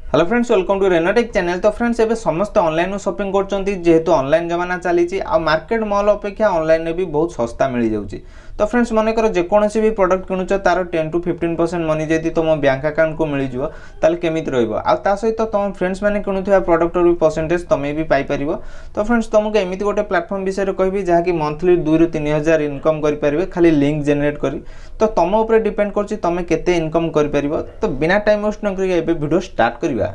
Hello friends, welcome to Reno tech channel. तो friends एबे समस्त ऑनलाइन शॉपिंग करचंती जेहेतु ऑनलाइन जमाना चली आ मार्केट मॉल अपेक्षा ऑनलाइन में भी बहुत सस्ता मिल जाउची। तो फ्रेंड्स मन कर जेकोसी भी प्रोडक्ट किणुच तार 10 to 15% मनी जदि तुम बैंक अकाउंट को मिल जाव ताल केमिति रहइबो आ ता सहित तुम फ्रेंड्स माने किणुथिबा प्रोडक्ट भी परसेंटेज तमे भी पाई परिबो। तो फ्रेंड्स तुमको एमिति गोटे प्लेटफॉर्म विषय कहबी जहा कि मंथली 2 ରୁ 3000 इनकम करि परिबे खाली लिंक जनरेट करी। तो तुम ऊपर डिपेंड करछि तुम केते इनकम करि परिबो। तो बिना टाइम वेस्ट न करी एबे वीडियो स्टार्ट करिबा।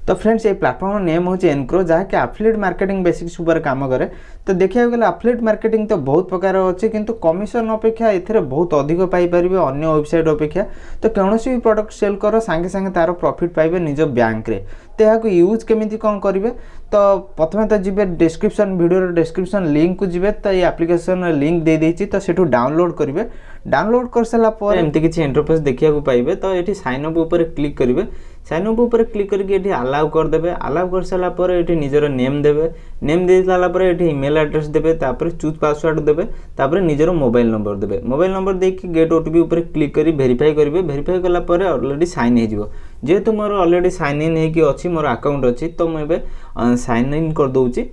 तो फ्रेंड्स ये प्लेटफॉर्म नेम हूँ एनक्रो जहाँ कि एफिलिएट मार्केटिंग बेसिक्स ऊपर काम करे। तो देखा गले एफिलिएट मार्केटिंग तो बहुत प्रकार अच्छे किंतु कमिशन अपेक्षा एथिरे बहुत अधिक पाई परिबे अन्य वेबसाइट अपेक्षा। तो कौनसी भी प्रोडक्ट सेल कर सांगे सांगे तार प्रॉफिट पाइबे निज बैंक रे। तो यहाँ यूज केमिति कौन करेंगे तो प्रथम तो जी डिस्क्रिप्शन वीडियो डिस्क्रिप्शन लिंक को जी तो ये एप्लिकेशन लिंक दे देछि तो सेठू डाउनलोड करेंगे। डाउनलोड कर सारा पर एमती किसी इंटरफेस देखा पाइबे। तो ये साइन अप ऊपर क्लिक करेंगे। साइन अप ऊपर क्लिक करके अलाउ करदे। अलाउ कर सारा पर ये निजर नेम देवे। नेम दे सारा पर ये ईमेल एड्रेस देवे। तापर चूज पासवर्ड देवे। तापर निजर मोबाइल नंबर देवे। मोबाइल नंबर देके गेट ओटीपी ऊपर क्लिक करी वेरीफाई करेंगे। वेरीफाई कला पर ऑलरेडी साइन हो जेहेतु मोर ऑलरेडी साइन इन होगी अच्छी मोर अकाउंट अच्छी तो मुझे साइन इन कर दूची।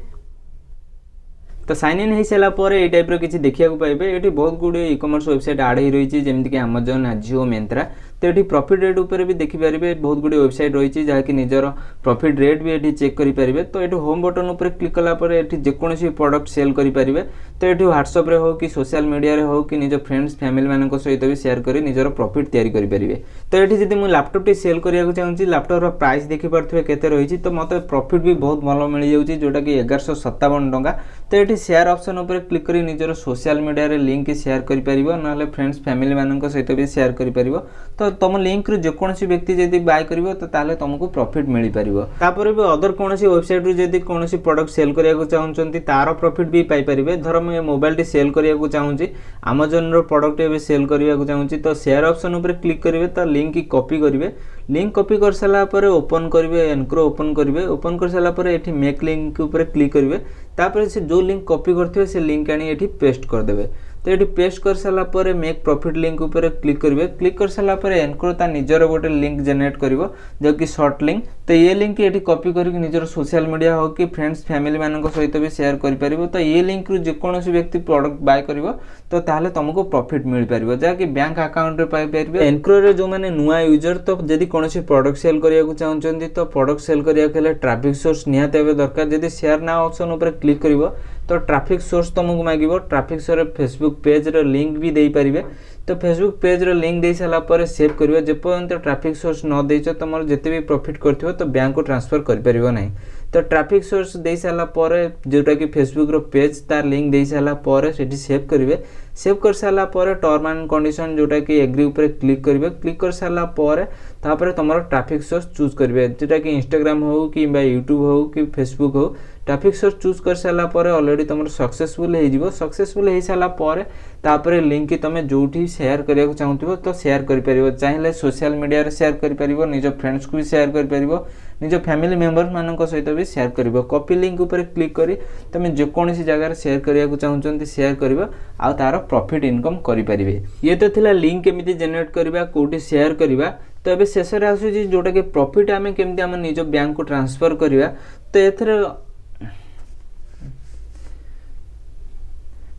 तो साइन इन हो सारापर ये टाइप किसी देखा पाइबे। ये बहुत गुड़े ई कमर्स वेबसाइट आड हो रही जमीक आमाजन आजिओ मिंत्रा। तो ये प्रॉफिट रेट उपर भी देखिपारे बहुत गुड़े वेबसाइट रही जहाँकि निजर प्रॉफिट रेट भी ये चेक करेंगे। तो ये होम बटन उपर क्लिक कलापर ये जेकोसी प्रोडक्ट सेल करेंगे। तो ये व्हाट्सएप रे हो कि सोशल मीडिया रे हो कि निज फ्रेंड्स फैमिली मान सहित भी शेयर कर निजर प्रॉफिट तैयारी करेंगे। तो ये जब मुझे लैपटॉप टी सेल करने चाहूँगी लैपटॉप प्राइस देखिपे केते रही तो मत प्रॉफिट भी बहुत भल मिल जाऊँगी जोटा कि 1157 टंका। तो ये शेयर ऑप्शन उपर क्लिक कर निजर सोशल मीडिया रे लिंक शेयर करें ना फ्रेंड्स फैमिली मान सहित भी शेयर कर। तो तुम लिंक रु जेकोसी व्यक्ति जब बाय कर तो ताले तुमको प्रॉफिट मिल पार। तापर भी अदर कौन वेबसाइट रु जब कौन प्रोडक्ट सेल करने चाहते तार प्रॉफिट भी पाई परिबे। धर मुझे मोबाइल टी सेल करने चाहूँगी आमाजन रो प्रोडक्ट ए सेल करने चाहूँगी तो शेयर ऑप्शन उपर क्लिक करेंगे। तो लिंक कॉपी करेंगे। लिंक कॉपी कर सारा पर ओपन करेंगे। एनक्रो ओपन करेंगे। ओपन कर सारा पर ये मेक लिंक उपर क्लिक करेंगे। तापर से जो लिंक कॉपी करते से लिंक आनी ये पेस्ट करदे। तो ये पेस्ट कर सारा पर मेक प्रॉफिट लिंक उपर क्लिक करेंगे। क्लिक कर सारा पर एनक्रो ता निजर गोटे लिंक जनरेट करिवो जो कि शॉर्ट लिंक। तो ये लिंक ये कॉपी करके निजर सोशल मीडिया हो कि फ्रेंड्स फैमिली मान सहित भी शेयर करें। तो ये लिंक रु जेकोसी व्यक्ति प्रोडक्ट बाय करिवो तो ताले तुमको प्रॉफिट मिल पार जहाँकि बैंक अकाउंट रे पाई पारे। एनक्रो रे जो माने नुआ यूजर तो जदि कौन प्रोडक्ट सेल करने चाहते तो प्रोडक्ट सेल करने ट्रैफिक सोर्स निहाती दरकार। जदि शेयर ना ऑप्शन उपर क्लिक करिवो तो ट्रैफिक सोर्स तुमको मागिबो। ट्रैफिक सोर्स फेसबुक पेज रो लिंक भी दे पारिबे। तो फेसबुक पेज रो लिंक दे सारा पर सेव करिवो। जेपर्यंत ट्रैफिक सोर्स न देछ तुम जिते भी प्रॉफिट करथिबो तो बैंक को ट्रांसफर कर परिबो नहीं। तो ट्रैफिक सोर्स दे सारा पर जोटा कि फेसबुक रो पेज तार लिंक दे सारा पर सेठी सेव करिवे। सेव कर सारा पर टर्म एंड कंडीशन जोटा कि एग्री ऊपर क्लिक करिवे। क्लिक कर सारा पर तापर तुम ट्रैफिक सोर्स चूज करिवे जोटा कि इंस्टाग्राम हो कि यूट्यूब हो कि फेसबुक हो। ट्रैफिक सोर्स चूज कर सारा पर ऑलरेडी तुम सक्सेसफुल हो। सक्सेसफुल हो सारा पर तापर लिंक तुम जोठी शेयर करने चाहूँ तो शेयर कर चाहिए सोशल मीडिया रे शेयर कर निज फ्रेंड्स को भी शेयर कर निज फैमिली मेंबर्स मान सहित भी शेयर कर। कॉपी लिंक उपर क्लिक करी तुम जेकोसी जगह शेयर करने चाहते शेयर कर आ तार प्रॉफिट इनकम करें। ये तो थिला लिंक केमिति जनरेट करबा कोठी शेयर करबा। तो ये शेष आसूँ जोटा कि प्रॉफिट आम केमिति आम निज बैंक को ट्रांसफर करवा। तो एथरे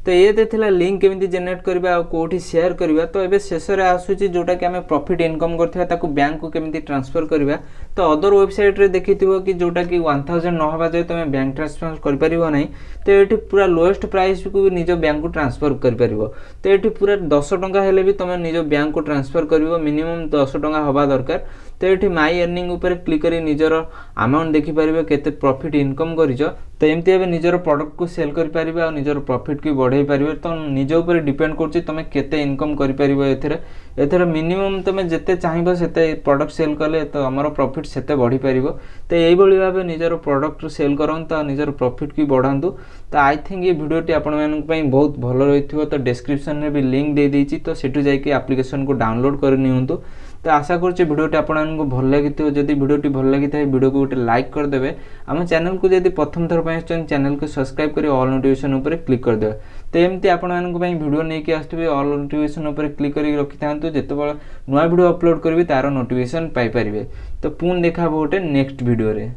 तो ये थिला लिंक केमिति जनरेट करबा आ कोठी शेयर करबा। तो ये शेष आसूँ जोटा कि आम प्रॉफिट इनकम करथिबा ताकू बैंक को केमिति ट्रांसफर करबा। तो अदर वेबसाइट रे देखिथिबो कि जोटा कि 1000 न होबा जाय तुम बैंक ट्रांसफर कर परिबो नहीं। तो ये पूरा लोएस्ट प्राइस को निज बैंक को ट्रांसफर कर परिबो। तो ये पूरा 10 टंका हेले भी तुम निज बैंक को ट्रांसफर करिवो मिनिमम 10 टंका होबा दरकार। तो ये माई अर्निंग उपर क्लिक करी निजर अमाउंट देखि परिबो केते प्रॉफिट इनकम करिजो। तो एमती एबे निजर प्रोडक्ट को सेल कर परिबो आ निजर प्रॉफिट की बढ़ाई परिबो। तो निज उपर डिपेंड करछि तुम केते इनकम करि परिबो। एथरे मिनिमम तुम जेते चाहिबो सेते प्रोडक्ट सेल कले तो हमर प्रॉफिट सेते बढ़ी परिबो। तो एई भली भाबे निजर प्रोडक्ट सेल करंत आ निजर प्रॉफिट की बढ़ांतु। तो आई थिंक ये वीडियोटी आपण मानक पई बहुत भलो रहिथिबो। तो डिस्क्रिप्शन में भी लिंक दे देछि तो सेटु जाई कि एप्लीकेशन को डाउनलोड कर नियंतु। तो आशा करुच्चे भिडियोटी आपको भल लगी। जदि भिडियोटी भल लगी था भिडियो को गोटे लाइक करदे। आम चैनल को जब प्रथम थर चैनल को सब्सक्राइब कर ऑल नोटिफिकेशन उपर क्लिक करदे। तो एमती आपण भिडियो नहीं कि आसुवे ऑल नोटिफिकेशन उपर क्लिक करके रखी था जिते नुआ वीडियो अपलोड करी तार नोटिफिकेशन पाइपर। तो पुणी देखा गोटे नेक्स्ट वीडियो रे।